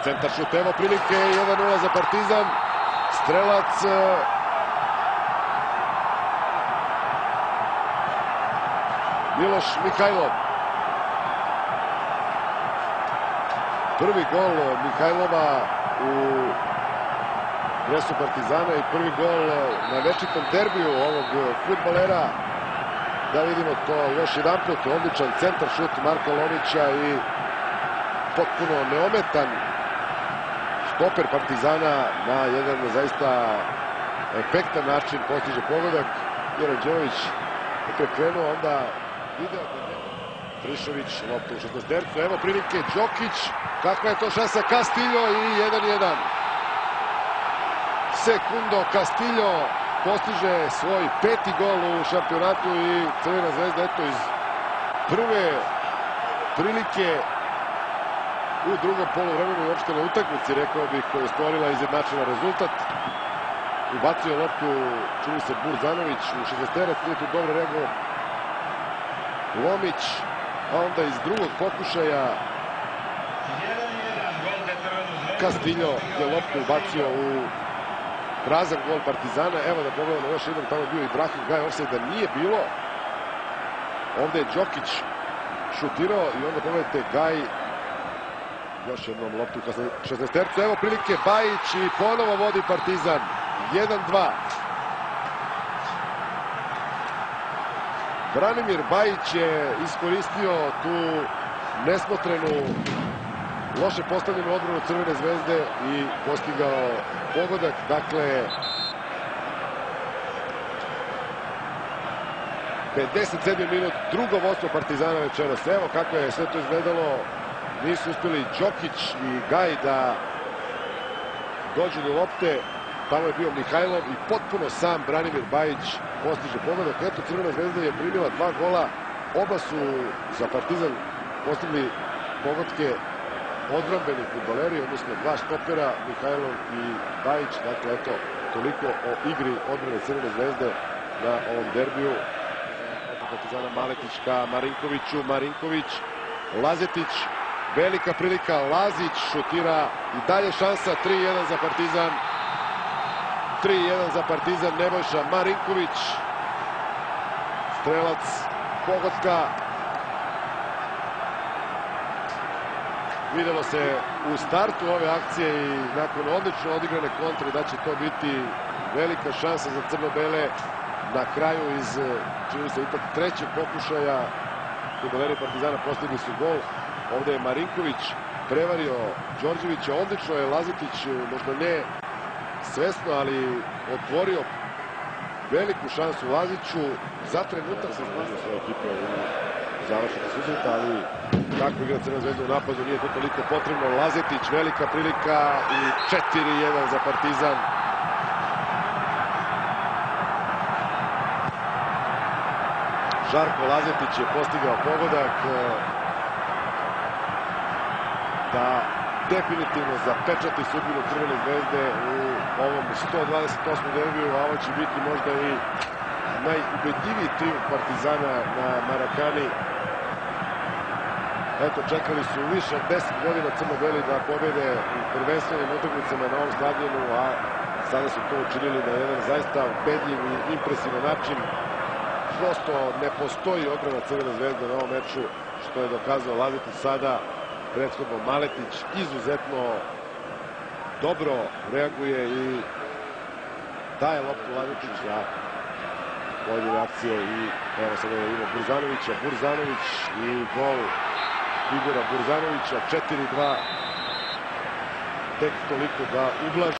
centar šut, evo prilike, 1-0 za Partizan. Strelac Miloš Mihajlov. Prvi gol Mihajlova u dresu Partizana i prvi gol na večitom derbiju ovog fudbalera. Da vidimo to još jedan put. Odličan centar šut Marka Lomića i potpuno neometan štoper Partizana na jedan zaista efektan način postiže pogodak. Goran Đevović je krenuo, onda video da nema. Frišović, lopta u 16-tercu, evo prilike, Đokić, kakva je to šansa, Castillo i 1-1. Sekundo Castillo postiže svoj 5. gol u šampionatu i Crvena zvezda, eto, iz prve prilike u drugom poluvremenu i uopšte na utakmici, rekao bih, koja je stvorila izjednačena rezultat. Ubacio loptu, čini se, Burzanović u 60-terac, nije tu dobro reagovao Lomić, a onda iz drugog pokušaja Castillo je loptu ubacio u prazan gol Partizana. Evo da pogledamo još jednom, tamo je bio Ibrahim Gaj, ofsajd da nije bilo. Ovde je Đokić šutirao i onda pogledajte Gaj, još jednom loptu u 16-tercu. Evo prilike, Bajić i ponovo vodi Partizan. 1-2. Branimir Bajić je iskoristio tu nesmotrenu, loše postavljenu odbranu Crvene zvezde i postigao pogodak. Dakle, 57. minut, drugo vodstvo Partizana večeras. Evo kako je sve to izgledalo. Nisu uspjeli Đokić i Gaj da dođu do lopte. Tamo je bio Mihajlov i potpuno sam Branimir Bajić postiže pogodak. Eto, Crvena zvezda je primila 2 gola. Oba su za Partizan postigli pogodke odbrambeni fudbaleri, odnosno 2 štopera, Mihajlov i Bajić. Dakle, eto, toliko o igri odbrane Crvene zvezde na ovom derbiju. Partizana Maletić ka Marinkoviću, Marinković, Lazetić, velika prilika, Lazić šutira i dalje šansa, 3-1 za Partizan. 3-1 za Partizan, Nebojša Marinković, strelac pogotka. Videlo se u startu ove akcije i nakon odlično odigrane kontre da će to biti velika šansa za crno-bele. Na kraju iz, čini se, ipak trećeg pokušaja fudbaleri Partizana postigli su gol. Ovde je Marinković prevario Đorđevića, odlično je Lazetić, možda ne svesno, ali otvorio veliku šansu Laziću. Za trenutak se snažio svoje ekipe u završetu susreta, ali tako igra Crvena zvezda u napadu, nije to toliko potrebno. Lazetić, velika prilika i 4-1 za Partizan. Žarko Lazetić je postigao pogodak da definitivno zapečati sudbinu Crvene zvezde u ovom 128. derbiju, a ovo će biti možda i najubedljiviji trijumf Partizana na Marakani. Eto, čekali su više od 10 godina crno-beli da pobede u prvenstvenim utakmicama na ovom stadionu, a sada su to učinili na jedan zaista ubedljiv i impresivan način. Prosto ne postoji odbrana Crvene zvezde na ovom meču, što je dokazao Lazetić sada. Prethodno Maletić izuzetno dobro reaguje i daje loptu Lazetić za pojedine akcije i evo sada ima Burzanovića, Burzanović i gol Igora Burzanovića, 4-2, tek toliko da ublaži